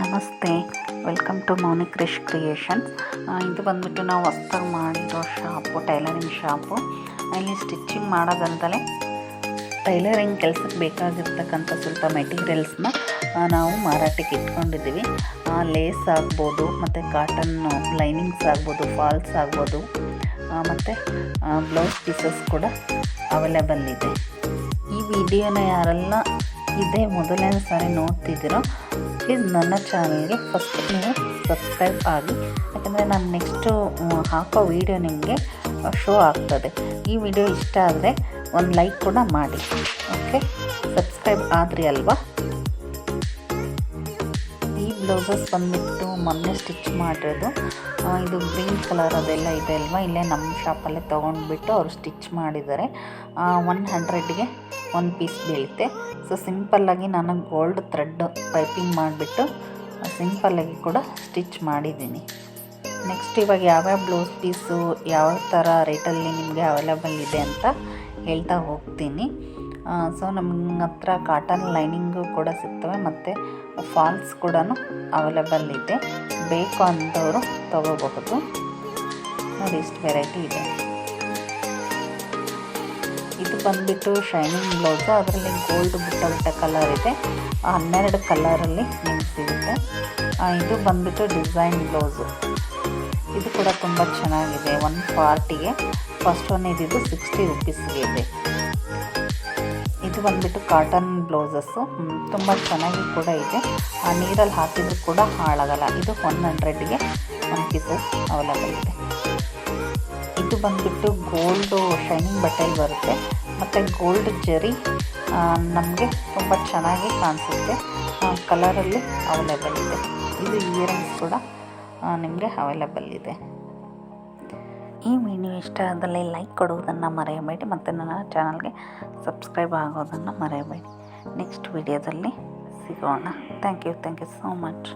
ನಮಸ್ತೆ, welcome to Mouni Krish creations. ಇದು ಬಂದುಬಿಟ್ಟು ನಾವು ಹೊಸ್ದಾಗಿ ಮಾಡಿರೋ ಶಾಪು, ಟೈಲರಿಂಗ್ ಶಾಪು. ಇಲ್ಲಿ ಸ್ಟಿಚ್ಚಿಂಗ್ ಮಾಡೋದಂತಲೇ ಟೈಲರಿಂಗ್ ಕೆಲಸಕ್ಕೆ ಬೇಕಾಗಿರ್ತಕ್ಕಂಥ ಸ್ವಲ್ಪ ಮೆಟೀರಿಯಲ್ಸ್ನ ನಾವು ಮಾರಾಟಕ್ಕೆ ಇಟ್ಕೊಂಡಿದ್ದೀವಿ. ಲೇಸ್ ಆಗ್ಬೋದು, ಮತ್ತು ಕಾಟನ್ನು ಲೈನಿಂಗ್ಸ್ ಆಗ್ಬೋದು, ಫಾಲ್ಸ್ ಆಗ್ಬೋದು, ಮತ್ತು ಬ್ಲೌಸ್ ಪೀಸಸ್ ಕೂಡ ಅವೈಲೇಬಲ್ ಇದೆ. ಈ ವಿಡಿಯೋನ ಯಾರೆಲ್ಲ ಇದೇ ಮೊದಲನೇ ಸಾರಿ ನೋಡ್ತಿದ್ದೀರೋ ಪ್ಲೀಸ್ ನನ್ನ ಚಾನಲ್ಗೆ ಫಸ್ಟ್ ನೀವು ಸಬ್ಸ್ಕ್ರೈಬ್ ಆಗಿ, ಯಾಕಂದರೆ ನಾನು ನೆಕ್ಸ್ಟು ಹಾಕೋ ವಿಡಿಯೋ ನಿಮಗೆ ಶೋ ಆಗ್ತದೆ. ಈ ವಿಡಿಯೋ ಇಷ್ಟ ಆದರೆ ಒಂದು ಲೈಕ್ ಕೂಡ ಮಾಡಿ. ಓಕೆ, ಸಬ್ಸ್ಕ್ರೈಬ್ ಆದ್ರಿ ಅಲ್ವಾ? ಈ ಬ್ಲೌಸಸ್ ಬಂದುಬಿಟ್ಟು ಮೊನ್ನೆ ಸ್ಟಿಚ್ ಮಾಡಿರೋದು. ಇದು ಗ್ರೀನ್ ಕಲರ್ ಅದೆಲ್ಲ ಇದೆ ಅಲ್ವಾ, ಇಲ್ಲೇ ನಮ್ಮ ಶಾಪಲ್ಲೇ ತೊಗೊಂಡ್ಬಿಟ್ಟು ಅವರು ಸ್ಟಿಚ್ ಮಾಡಿದ್ದಾರೆ. 100ಗೆ ಒಂದು ಪೀಸ್ ಬೀಳುತ್ತೆ. ಸೊ ಸಿಂಪಲ್ಲಾಗಿ ನಾನು ಗೋಲ್ಡ್ ಥ್ರೆಡ್ ಪೈಪಿಂಗ್ ಮಾಡಿಬಿಟ್ಟು ಸಿಂಪಲ್ಲಾಗಿ ಕೂಡ ಸ್ಟಿಚ್ ಮಾಡಿದ್ದೀನಿ. ನೆಕ್ಸ್ಟ್ ಇವಾಗ ಯಾವ್ಯಾವ ಬ್ಲೌಸ್ ಪೀಸು ಯಾವ ಥರ ರೇಟಲ್ಲಿ ನಿಮಗೆ ಅವೈಲೇಬಲ್ ಇದೆ ಅಂತ ಹೇಳ್ತಾ ಹೋಗ್ತೀನಿ. ಸೊ ನಮ್ಮ ಹತ್ರ ಕಾಟನ್ ಲೈನಿಂಗು ಕೂಡ ಸಿಗ್ತವೆ, ಮತ್ತು ಫಾಲ್ಸ್ ಕೂಡ ಅವೈಲೇಬಲ್ ಇದೆ. ಬೇಕು ಅಂಥವರು ತೊಗೋಬಹುದು. ನೋಡಿ, ಇಷ್ಟು ವೆರೈಟಿ ಇದೆ. ಇದು ಬಂದುಬಿಟ್ಟು ಶೈನಿಂಗ್ ಬ್ಲೌಸು, ಅದರಲ್ಲಿ ಗೋಲ್ಡ್ ಬುಟ್ಟ ಕಲರ್ ಇದೆ. 12 ಕಲರಲ್ಲಿ ನಿಮ್ಗೆ ಸಿಗುತ್ತೆ. ಇದು ಬಂದುಬಿಟ್ಟು ಡಿಸೈನ್ ಬ್ಲೌಸು. ಇದು ಕೂಡ ತುಂಬ ಚೆನ್ನಾಗಿದೆ. 140ಗೆ ಫಸ್ಟ್ ಒನ್ ಇದ್ದಿದ್ದು 60 ರುಪೀಸ್ಗೆ ಇದೆ. ಇದು ಬಂದುಬಿಟ್ಟು ಕಾಟನ್ ಬ್ಲೌಸಸ್ಸು, ತುಂಬ ಚೆನ್ನಾಗಿ ಕೂಡ ಇದೆ. ನೀರಲ್ಲಿ ಹಾಕಿದರೂ ಕೂಡ ಹಾಳಾಗಲ್ಲ. ಇದು 100ಗೆ ಒಂದು ಪೀಸಸ್ ಅವೈಲೇಬಲ್ ಇದೆ. ಇದು ಬಂದುಬಿಟ್ಟು ಗೋಲ್ಡು ಶೈನಿಂಗ್ ಬಟ್ಟೆಯಲ್ಲಿ ಬರುತ್ತೆ, ಮತ್ತು ಗೋಲ್ಡ್ ಜರಿ ನಮಗೆ ತುಂಬ ಚೆನ್ನಾಗಿ ಕಾಣಿಸುತ್ತೆ. ಕಲರಲ್ಲಿ ಅವೈಲೇಬಲ್ ಇದೆ. ಇದು ಇಯರಿಂಗ್ಸ್ ಕೂಡ ನಿಮಗೆ ಅವೈಲೇಬಲ್ ಇದೆ. ಈ ವಿಡಿಯೋ ಇಷ್ಟ ಆದಲ್ಲಿ ಲೈಕ್ ಕೊಡುವುದನ್ನು ಮರೆಯಬೇಡಿ, ಮತ್ತು ನನ್ನ ಚಾನಲ್ಗೆ ಸಬ್ಸ್ಕ್ರೈಬ್ ಆಗೋದನ್ನು ಮರೆಯಬೇಡಿ. ನೆಕ್ಸ್ಟ್ ವಿಡಿಯೋದಲ್ಲಿ ಸಿಗೋಣ. Thank you so much.